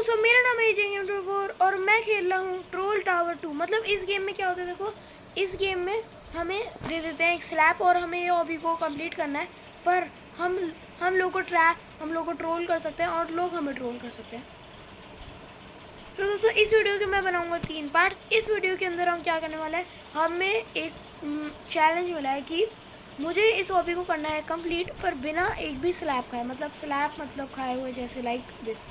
दोस्तों, मेरा नाम है एजेंट और मैं खेल रहा हूँ ट्रोल टावर 2। मतलब इस गेम में क्या होता है, देखो इस गेम में हमें दे देते हैं एक स्लैब और हमें ये हॉबी को कंप्लीट करना है। पर हम लोग को ट्रोल कर सकते हैं और लोग हमें ट्रोल कर सकते हैं। तो दोस्तों, इस वीडियो के मैं बनाऊंगा 3 पार्ट्स। इस वीडियो के अंदर हम क्या करने वाले हैं, हमें एक चैलेंज मिला है कि मुझे इस हॉबी को करना है कंप्लीट, पर बिना एक भी स्लैब खाए। मतलब स्लैब मतलब खाए हुए, जैसे लाइक दिस,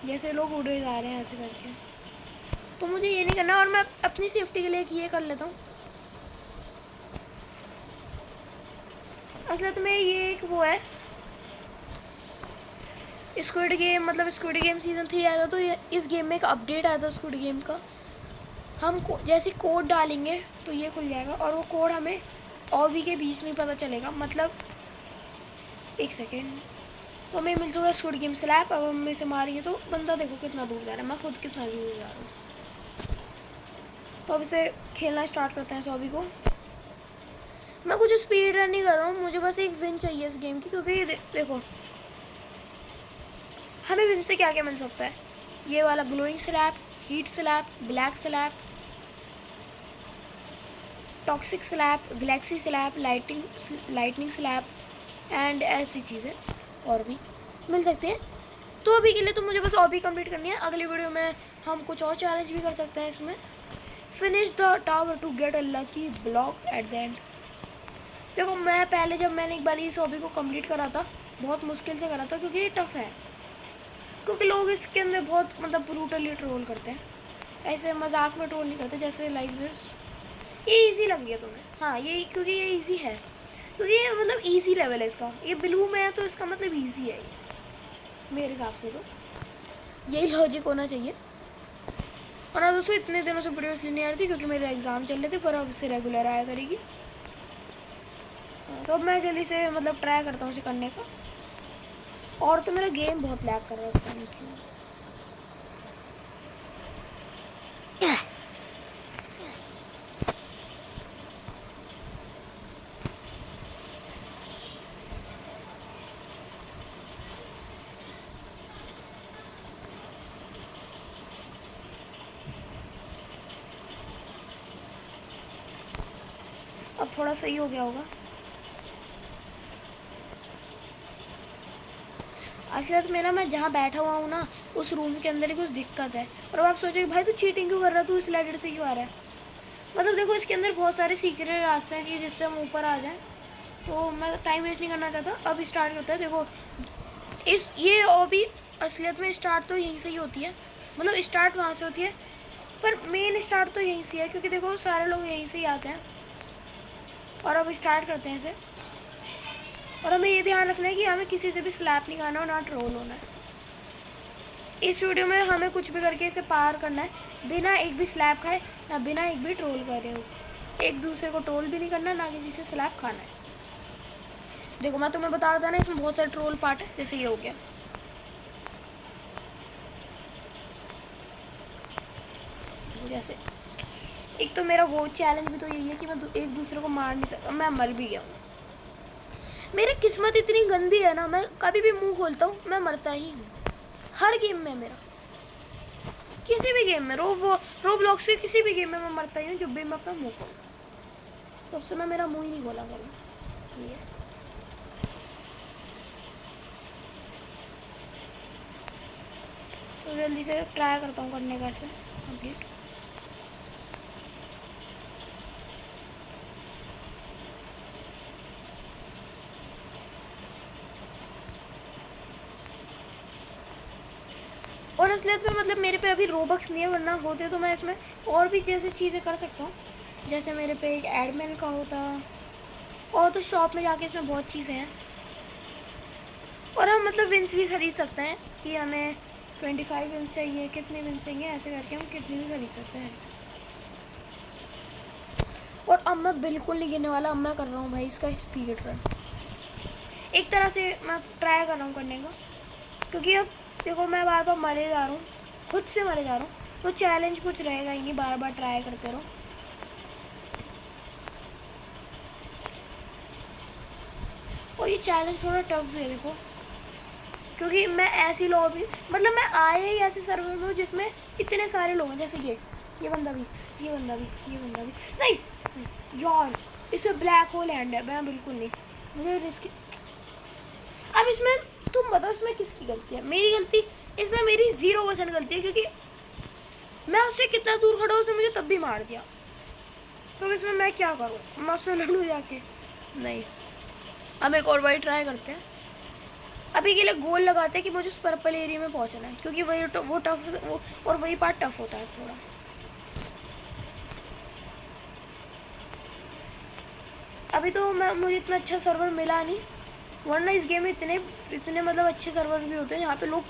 जैसे लोग उड़े जा रहे हैं ऐसे करके। तो मुझे ये नहीं करना और मैं अपनी सेफ्टी के लिए ये कर लेता हूँ। असल में ये एक वो है स्क्विड गेम, मतलब स्क्विड गेम सीज़न 3 आया था, तो इस गेम में एक अपडेट आया था स्क्विड गेम का। हम जैसे कोड डालेंगे तो ये खुल जाएगा और वो कोड हमें ऑबी के बीच में पता चलेगा। मतलब एक सेकेंड, तो हमें मिल चुका स्क्विड गेम स्लैब। अब हम इसे मारेंगे तो बंदा देखो कितना दूर जा रहा है, मैं खुद कितना दूर जा रहा हूँ। तो अब इसे खेलना स्टार्ट करते हैं इस हॉबी को। मैं कुछ स्पीड रन नहीं कर रहा हूँ, मुझे बस एक विन चाहिए इस गेम की, क्योंकि देखो हमें विन से क्या क्या मिल सकता है। ये वाला glowing slab, heat slab, black slab, toxic slab, Galaxy slab, lightning slab and ऐसी चीज़ें और भी मिल सकती हैं। तो अभी के लिए तो मुझे बस हॉबी कंप्लीट करनी है। अगली वीडियो में हम कुछ और चैलेंज भी कर सकते हैं इसमें। Finish the tower to get a lucky block at the end. देखो मैं पहले जब मैंने एक बार इस हॉबी को कंप्लीट करा था, बहुत मुश्किल से करा था, क्योंकि ये टफ़ है। क्योंकि लोग इसके अंदर बहुत मतलब ब्रूटली ट्रोल करते हैं, ऐसे मजाक में ट्रोल नहीं करते, जैसे लाइक दिस। ये इजी लग गया तुम्हें? हाँ, ये क्योंकि ये इजी है, क्योंकि ये मतलब इजी लेवल है इसका। ये ब्लू में है तो इसका मतलब इजी है ये, मेरे हिसाब से तो यही लॉजिक होना चाहिए। और हाँ दोस्तों, इतने दिनों से वीडियो इसलिए नहीं आ रही थी क्योंकि मेरे एग्ज़ाम चल रहे थे, पर अब इससे रेगुलर आया करेगी। तो अब मैं जल्दी से मतलब ट्राई करता हूँ इसे करने का। और तो मेरा गेम बहुत लैग कर रहा है, पता नहीं क्यों। अब थोड़ा सही हो गया होगा। असलियत में ना, मैं जहाँ बैठा हुआ हूँ ना, उस रूम के अंदर ही कुछ दिक्कत है। और अब आप सोचोगे भाई तू चीटिंग क्यों कर रहा है, तू इस लैडर से क्यों आ रहा है। मतलब देखो इसके अंदर बहुत सारे सीक्रेट रास्ते हैं कि जिससे हम ऊपर आ जाएं, तो मैं टाइम वेस्ट नहीं करना चाहता। अब स्टार्ट करता है। देखो ये हॉबी असलियत में स्टार्ट तो यहीं से ही होती है, मतलब स्टार्ट वहाँ से होती है, पर मेन स्टार्ट तो यहीं से है, क्योंकि देखो सारे लोग यहीं से ही आते हैं। और अब स्टार्ट करते हैं इसे। और हमें ये ध्यान रखना है कि हमें किसी से भी स्लैप नहीं खाना और ना ट्रोल होना है। इस वीडियो में हमें कुछ भी करके इसे पार करना है, बिना एक भी स्लैप खाए, ना बिना एक भी ट्रोल करे हो। एक दूसरे को ट्रोल भी नहीं करना, ना किसी से स्लैप खाना है। देखो मैं तुम्हें बता रहा था ना, इसमें बहुत सारे ट्रोल पार्ट है, जैसे ये हो गया। जैसे एक तो मेरा वो चैलेंज भी तो यही है कि मैं एक दूसरे को मार नहीं सकता। मैं मर भी गया हूँ। मेरी किस्मत इतनी गंदी है ना, मैं कभी भी मुंह खोलता हूँ मैं मरता ही हूँ। हर गेम में मेरा, किसी भी गेम में, रोब्लॉक्स के किसी भी गेम में मैं मरता ही हूँ जब भी मैं अपना मुंह खोलूँ। तब से मैं मेरा मुंह ही नहीं खोला करूँ। ये तो जल्दी से ट्राई करता हूँ करने का ऐसे कंप्लीट। और असलियत में मतलब मेरे पे अभी रोबक्स नहीं है, वरना होते तो मैं इसमें और भी जैसे चीज़ें कर सकता हूँ। जैसे मेरे पे एक एडमिन का होता, और तो शॉप में जाके इसमें बहुत चीज़ें हैं। और हम मतलब विंस भी ख़रीद सकते हैं कि हमें 25 विंस चाहिए, कितने विंस चाहिए, ऐसे करके हम कितनी भी ख़रीद सकते हैं। और अब मैं बिल्कुल नहीं गिरने वाला, अब मैं कर रहा हूँ भाई इसका स्पीड रन। एक तरह से मैं ट्राई कर रहा हूँ करने का, क्योंकि अब देखो मैं बार बार मरे जा रहा हूँ, खुद से मरे जा रहा हूँ, तो चैलेंज कुछ रहेगा ही नहीं, बार बार ट्राई करते रहो। और ये चैलेंज थोड़ा टफ है देखो, क्योंकि मैं ऐसी लॉबी, मतलब मैं आया ही ऐसे सर्वर में जिसमें इतने सारे लोग हैं, जैसे ये बंदा भी, ये बंदा भी, ये बंदा भी। नहीं, नहीं यार, इसमें ब्लैक होल हैंड है, मैं बिल्कुल नहीं, मुझे रिस्क। अब इसमें तुम बताओ इसमें किसकी गलती है? मेरी गलती? इसमें मेरी 0% गलती है, क्योंकि मैं उससे कितना दूर खड़ा, उसने मुझे तब भी मार दिया। तो इसमें मैं क्या करूँ? मैं उससे लड़ूँ जाके? नहीं, हम एक और बार ट्राई करते हैं। अभी के लिए गोल लगाते हैं कि मुझे उस पर्पल एरिया में पहुंचना है, क्योंकि वही वो टफ, वो और वही पार्ट टफ होता है थोड़ा। अभी तो मुझे इतना अच्छा सर्वर मिला नहीं, वरना इस गेम में इतने मतलब अच्छे सर्वर भी होते हैं यहाँ पे लोग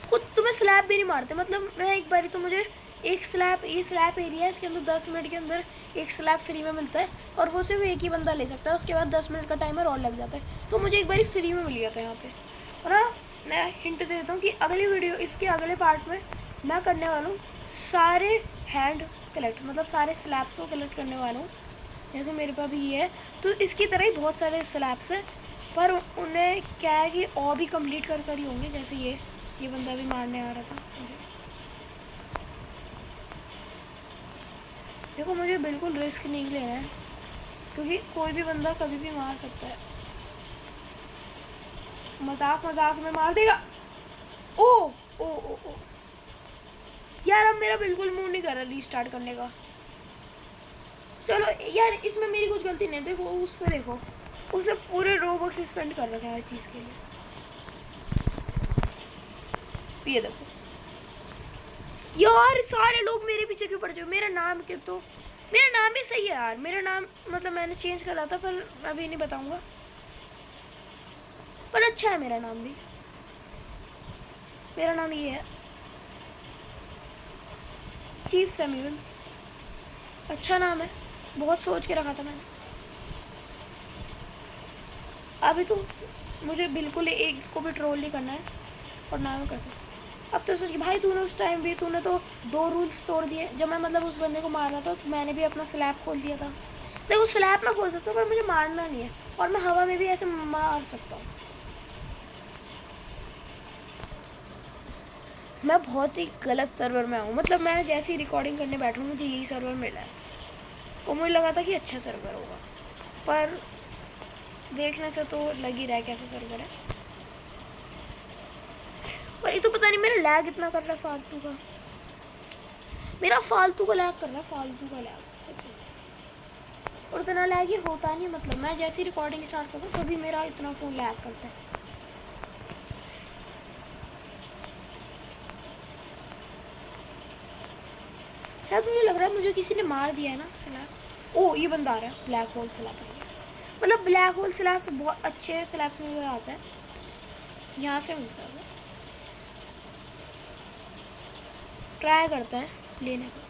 खुद तुम्हें स्लैब भी नहीं मारते। मतलब मैं एक बारी तो मुझे एक स्लैब, ये स्लैब एरिया है, इसके अंदर 10 मिनट के अंदर एक स्लैब फ्री में मिलता है, और वो सिर्फ एक ही बंदा ले सकता है, उसके बाद 10 मिनट का टाइमर और लग जाता है। तो मुझे एक बारी फ्री में मिल गया था यहाँ पे। और हाँ, मैं हिंट दे देता हूँ कि अगली वीडियो, इसके अगले पार्ट में मैं करने वाला हूँ सारे हैंड कलेक्ट, मतलब सारे स्लैब्स को कलेक्ट करने वाला हूँ। जैसे मेरे पास भी ये है, तो इसकी तरह ही बहुत सारे स्लैब्स हैं, पर उन्हें क्या है कि और भी कंप्लीट कर ही होंगे। जैसे ये बंदा भी मारने आ रहा था मुझे। देखो मुझे बिल्कुल रिस्क नहीं लेना है, क्योंकि कोई भी बंदा कभी भी मार सकता है। मजाक में मार देगा। ओ ओ ओ ओ यार, अब मेरा बिल्कुल मूड नहीं कर रहा रीस्टार्ट करने का। चलो यार, इसमें मेरी कुछ गलती नहीं। देखो उस पर, देखो उसने पूरे रोबॉक्स स्पेंड कर रखे हैं हर चीज़ के लिए। ये देखो यार, सारे लोग मेरे पीछे क्यों पड़ जाओ? मेरा नाम क्यों, तो मेरा नाम भी सही है यार, मेरा नाम मतलब मैंने चेंज करा था, पर अभी नहीं बताऊंगा, पर अच्छा है मेरा नाम भी। मेरा नाम ये है, चीफ सैम्यूअल। अच्छा नाम है, बहुत सोच के रखा था मैंने। अभी तो मुझे बिल्कुल एक को भी ट्रोल नहीं करना है, और ना मैं कर सकता। अब तो सोच भाई, तूने उस टाइम भी तूने तो 2 रूल्स तोड़ दिए। जब मैं मतलब उस बंदे को मार रहा था, तो मैंने भी अपना स्लैब खोल दिया था। देखो स्लैब मैं खोल सकता हूँ, पर मुझे मारना नहीं है, और मैं हवा में भी ऐसे मार सकता हूँ। मैं बहुत ही गलत सर्वर में हूँ। मतलब मैं जैसी रिकॉर्डिंग करने बैठूँ, मुझे यही सर्वर मिला है, और मुझे लगा था कि अच्छा सर्वर होगा, पर देखने से तो लग ही रहा है कैसा सर्वर है। पर ये तो पता नहीं मेरा लैग इतना कर रहा है फालतू का, मेरा फालतू का लैग कर रहा है, फालतू का लैग सच में। और इतना लैग ही होता नहीं, मतलब मैं जैसी रिकॉर्डिंग स्टार्ट करता हूँ तभी मेरा इतना फ़ोन लैग करता है। शायद मुझे लग रहा है मुझे किसी ने मार दिया है ना स्लैब। ओ ये बंदा आ रहा है, ब्लैक होल स्लैब। मतलब ब्लैक होल स्लैब से बहुत अच्छे स्लैब्स में आता है, यहाँ से मिलता है। ट्राई करते हैं लेने को।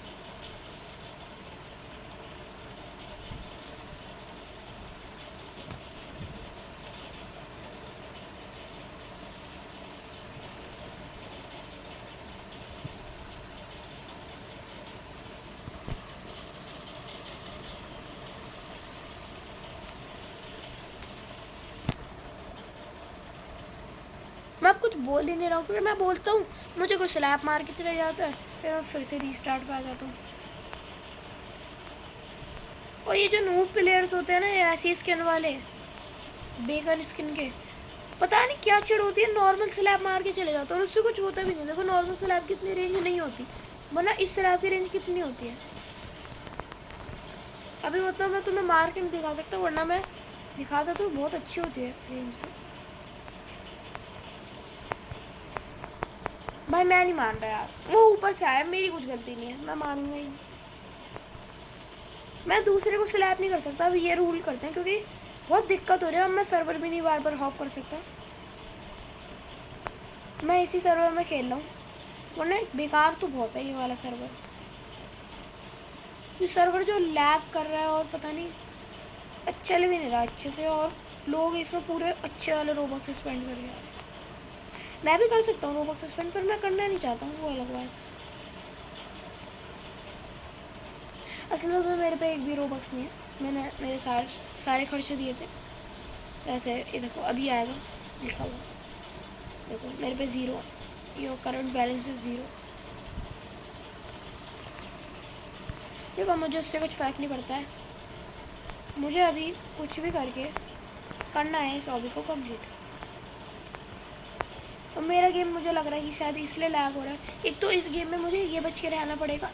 मैं अब कुछ बोल ही नहीं रहा हूँ, क्योंकि मैं बोलता हूँ मुझे कुछ स्लैब मार के चले जाता है, फिर मैं फिर से रीस्टार्ट पे आ जाता हूँ। और ये जो नूब प्लेयर्स होते हैं ना, ये ऐसी स्किन वाले, बेगन स्किन के, पता नहीं क्या चिड़ होती है, नॉर्मल स्लैब मार के चले जाते हैं और उससे कुछ होता भी नहीं। देखो नॉर्मल स्लैब की इतनी रेंज नहीं होती, वरना इस स्लैब की रेंज कितनी होती है। अभी मतलब मैं तुम्हें मार के नहीं दिखा सकता, वरना मैं दिखाता तो बहुत अच्छी होती है रेंज। तो भाई मैं नहीं मान रहा यार, वो ऊपर से आया, मेरी कुछ गलती नहीं है, मैं मानूंगा ही। मैं दूसरे को स्लैप नहीं कर सकता। अब ये रूल करते हैं, क्योंकि बहुत दिक्कत हो रही है। अब मैं सर्वर भी नहीं बार बार हॉप कर सकता, मैं इसी सर्वर में खेल रहा हूँ, वरना बेकार तो बहुत है ये वाला सर्वर। ये सर्वर जो लैग कर रहा है, और पता नहीं चल भी नहीं रहा अच्छे से, और लोग इसमें पूरे अच्छे वाले रोबॉक्स स्पेंड कर रहे हैं। मैं भी कर सकता हूँ रोबॉक्स स्पेंड, पर मैं करना नहीं चाहता हूँ, वो अलग बात। असल में मेरे पे एक भी रोबॉक्स नहीं है, मैंने मेरे सारे खर्चे दिए थे। ऐसे ये देखो अभी आएगा लिखा हुआ, देखो मेरे पे 0, योर करंट बैलेंस इज 0। देखो मुझे उससे कुछ फ़र्क नहीं पड़ता है, मुझे अभी कुछ भी करके करना है इस हॉबी को कंप्लीट। और मेरा गेम मुझे लग रहा है कि शायद इसलिए लैग हो रहा है। एक तो इस गेम में मुझे ये बच के रहना पड़ेगा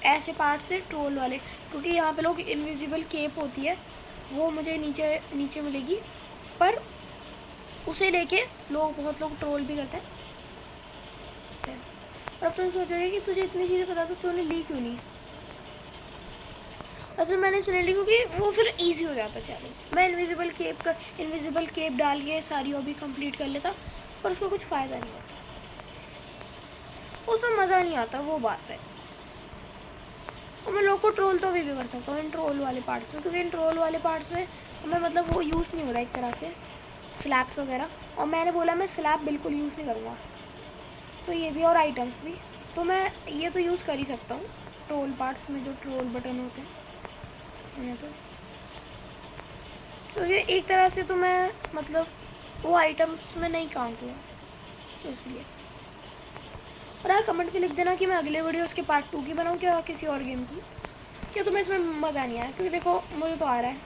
ऐसे पार्ट से ट्रोल वाले, क्योंकि यहाँ पे लोग इनविजिबल केप होती है वो मुझे नीचे नीचे मिलेगी, पर उसे लेके बहुत लोग ट्रोल भी करते हैं। और अब तुम सोचोगे कि तुझे इतनी चीज़ें पता तो तूने ली क्यों नहीं। असल मैंने इसलिए ली क्योंकि वो फिर इजी हो जाता चैलेंज। मैं इनविजिबल केप डाल के सारी हॉबी कंप्लीट कर लेता, पर उसका कुछ फ़ायदा नहीं होता, उसमें मज़ा नहीं आता, वो बात है। और मैं लोग को ट्रोल तो अभी भी कर सकता हूँ इन ट्रोल वाले पार्ट्स में, क्योंकि इन ट्रोल वाले पार्ट्स में हमें मतलब वो यूज़ नहीं हो रहा एक तरह से स्लैब्स वगैरह, और मैंने बोला मैं स्लैब बिल्कुल यूज़ नहीं करूँगा, तो ये भी और आइटम्स भी, तो मैं ये तो यूज़ कर ही सकता हूँ ट्रोल पार्ट्स में जो ट्रोल बटन होते हैं उन्हें। तो ये एक तरह से तो मैं मतलब वो आइटम्स में नहीं काउंट हुआ, तो इसलिए। और यार कमेंट पे लिख देना कि मैं अगले वीडियो उसके पार्ट 2 की बनाऊँ क्या किसी और गेम की, क्या तुम्हें इसमें मज़ा नहीं आया, क्योंकि देखो मुझे तो आ रहा है,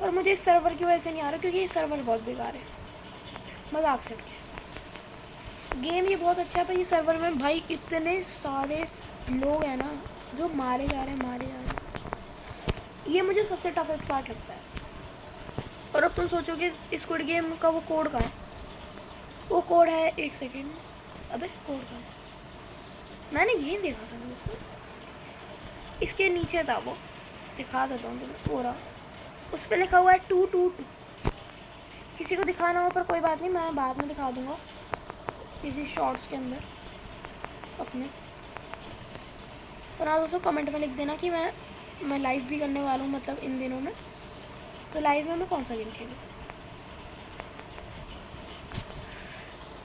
और मुझे इस सर्वर की वजह से नहीं आ रहा, क्योंकि ये सर्वर बहुत बेकार है, मजाक से गेम ये बहुत अच्छा है, पर ये सर्वर में भाई इतने सारे लोग हैं ना जो मारे जा रहे हैं, ये मुझे सबसे टफेस्ट पार्ट लगता है। और अब तुम सोचोगे स्क्विड गेम का वो कोड कहाँ है, वो कोड है 1 सेकेंड, अबे कोड कहाँ है, मैंने यही देखा था दोस्तों, इसके नीचे था वो, दिखा देता हूँ तुम्हें पूरा, उस पर लिखा हुआ है 222। किसी को दिखाना हो पर कोई बात नहीं, मैं बाद में दिखा दूँगा किसी शॉर्ट्स के अंदर अपने। और हाँ दोस्तों कमेंट में लिख देना कि मैं लाइव भी करने वाला हूँ, मतलब इन दिनों में, तो लाइव में मैं कौन सा गेम खेलूँ।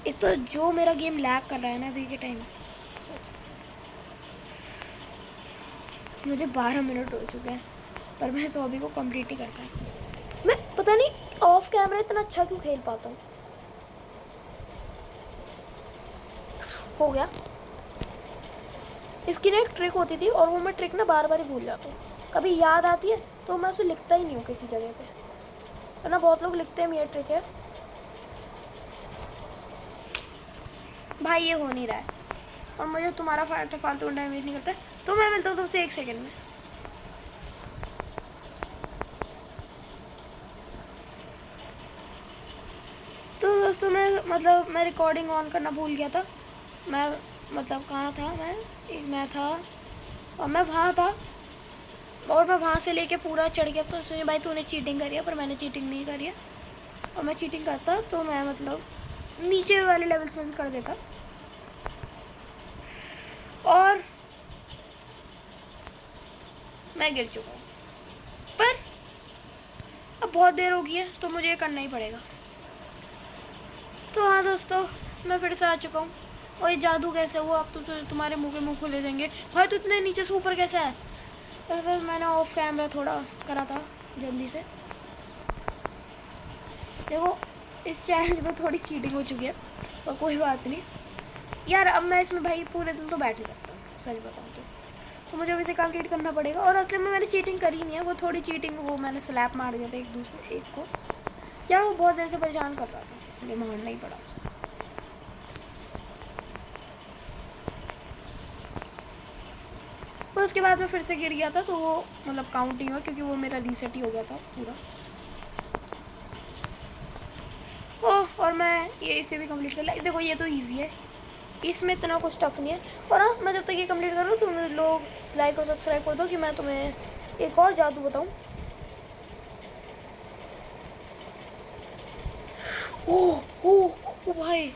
एक तो जो मेरा गेम लैग कर रहा है ना अभी के टाइम, मुझे 12 मिनट हो चुके हैं पर मैं इस हॉबी को कंप्लीट ही कर पाई। मैं पता नहीं ऑफ कैमरा इतना अच्छा क्यों खेल पाता हूँ। हो गया। इसकी ना एक ट्रिक होती थी और वो मैं ट्रिक ना बार बार ही भूल जाता हूँ, कभी याद आती है तो मैं उसे लिखता ही नहीं हूँ किसी जगह पे, है ना। बहुत लोग लिखते हैं ये ट्रिक है, भाई ये हो नहीं रहा है और मुझे तुम्हारा फालतू डैमेज नहीं करता है, तो मैं मिलता हूँ तुमसे 1 सेकेंड में। तो दोस्तों मैं रिकॉर्डिंग ऑन करना भूल गया था। मैं मतलब कहाँ था, मैं था और मैं वहाँ था, और मैं वहाँ से लेके पूरा चढ़ गया। तो सुनिए भाई तूने चीटिंग करी है, पर मैंने चीटिंग नहीं करी है, और मैं चीटिंग करता तो मैं मतलब नीचे वाले लेवल्स में भी कर देता। और मैं गिर चुका हूँ, पर अब बहुत देर हो गई है तो मुझे ये करना ही पड़ेगा। तो हाँ दोस्तों मैं फिर से आ चुका हूँ। और ये जादू कैसे हुआ, अब तो तुम्हारे मुँह के मुँह खुले जाएंगे। भाई तो इतने नीचे से ऊपर कैसे है। तो फिर मैंने ऑफ कैमरा थोड़ा करा था जल्दी से। देखो इस चैलेंज में थोड़ी चीटिंग हो चुकी है, पर कोई बात नहीं यार। अब मैं इसमें भाई पूरे दिन तो बैठ ही सकता हूँ, सच बताऊँ तो मुझे अब इसे कंप्लीट करना पड़ेगा। और असली में मैंने चीटिंग करी नहीं है, वो थोड़ी चीटिंग, वो मैंने स्लैप मार दिया था एक को यार, वो बहुत देर से परेशान कर रहा था इसलिए मारना ही पड़ा उसे। तो उसके बाद मैं फिर से गिर गया था, तो वो मतलब काउंट नहीं हुआ क्योंकि वो मेरा रीसेट ही हो गया था पूरा। ओह और मैं ये इसे भी कंप्लीट कर लिया। देखो ये तो इजी है, इसमें इतना कुछ टफ नहीं है। और हाँ मैं जब तक ये कंप्लीट करूँ तुम लोग लाइक और सब्सक्राइब कर दो कि मैं तुम्हें एक और जादू बताऊँ। ओह भाई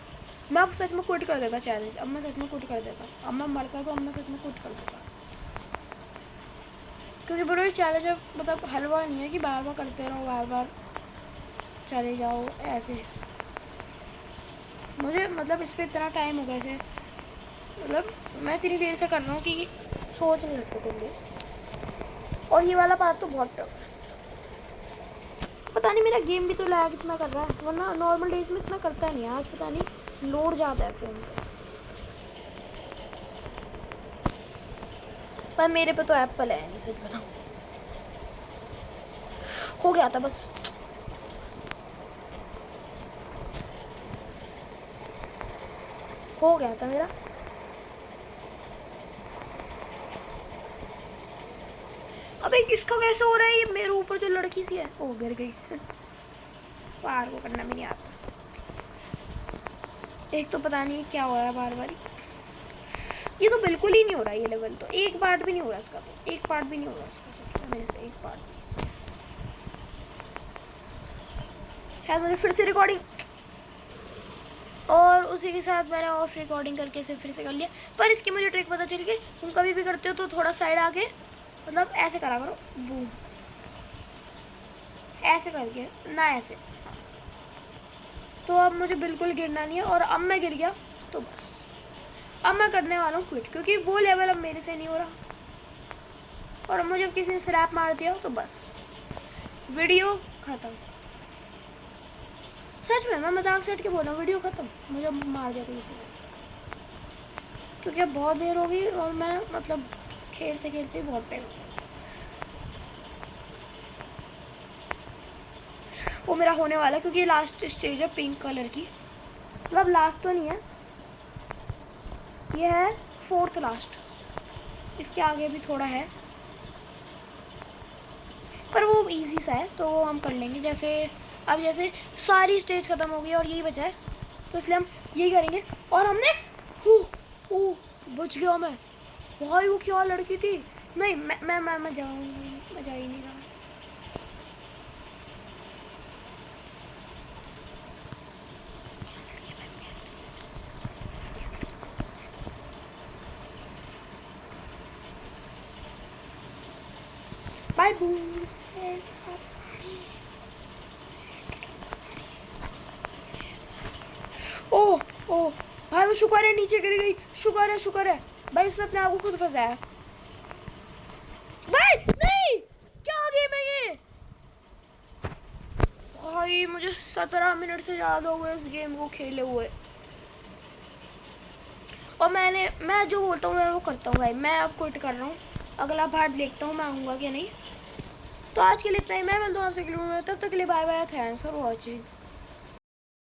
मैं अब सच में क्विट कर देता चैलेंज, अब मैं सच में क्विट कर देता, अब मैं मरता तो अब मैं सच में क्विट कर देता, क्योंकि बड़े चैलेंज मतलब हलवा नहीं है कि बार बार करते रहो, बार बार चले जाओ ऐसे। मुझे मतलब इस पर इतना टाइम हो गया ऐसे, मतलब मैं इतनी देर से कर रहा हूँ कि सोच नहीं सकते तुम भी। और ये वाला पार्ट तो बहुत टफ है, पता नहीं मेरा गेम भी तो लैग इतना कर रहा है, वरना नॉर्मल डेज में इतना करता नहीं, आज पता नहीं लोड ज़्यादा है फ़ोन पे। पर मेरे पे तो एप्पल है नहीं, सच बताऊँ। हो गया था बस। हो गया था मेरा। अबे इसका कैसे हो रहा है? ये मेरे ऊपर जो लड़की सी है वो गिर गई। पार को करना भी नहीं आता। एक तो पता नहीं क्या हो रहा है बार बार। ये तो बिल्कुल ही नहीं हो रहा ये लेवल, तो एक पार्ट भी नहीं हो रहा इसका, तो एक पार्ट भी नहीं हो रहा इसका मेरे से, एक पार्ट। शायद मुझे फिर से रिकॉर्डिंग, और उसी के साथ मैंने ऑफ रिकॉर्डिंग करके इसे फिर से कर लिया। पर इसकी मुझे ट्रिक पता चल गई, तुम कभी भी करते हो तो थोड़ा साइड आके मतलब ऐसे करा करो, बूम, ऐसे करके ना, ऐसे। तो अब मुझे बिल्कुल गिरना नहीं है, और अब मैं गिर गया तो बस अब मैं करने वाला हूँ क्विट, क्योंकि वो लेवल अब मेरे से नहीं हो रहा। और अब मुझे किसी ने स्लैप मार दिया तो बस वीडियो ख़त्म। सच में मैं मजाक से हट के बोल रहा हूँ, वीडियो ख़त्म। मुझे मार दिया तो किसी ने, क्योंकि अब बहुत देर हो गई और मैं मतलब खेलते खेलते बहुत टाइम। वो मेरा होने वाला है, क्योंकि ये लास्ट स्टेज है पिंक कलर की। मतलब लास्ट तो नहीं है, ये है 4th लास्ट। इसके आगे भी थोड़ा है, पर वो इजी सा है तो वो हम कर लेंगे। जैसे अब जैसे सारी स्टेज ख़त्म हो गई और यही बचा है, तो इसलिए हम यही करेंगे। और हमने बच गया मैं। भाई वो क्या लड़की थी। नहीं मैं जाऊँगी, मैं जा ही नहीं रहा। Bye bush. ओह ओह भाई वो शुक्र है नीचे गिर गई, शुक्र है भाई, उसने अपने आप को खुद फंसाया। भाई नहीं, क्या गेम है ये भाई? मुझे 17 मिनट से ज़्यादा हो गए इस गेम को खेले हुए, और मैं जो बोलता हूँ मैं वो करता हूँ भाई। मैं अब क्विट कर रहा हूँ, अगला पार्ट देखता हूँ मैं आऊँगा कि नहीं। तो आज के लिए इतना ही, मैं मिलता हूँ आपसे, तब तक के लिए bye bye, thanks for watching.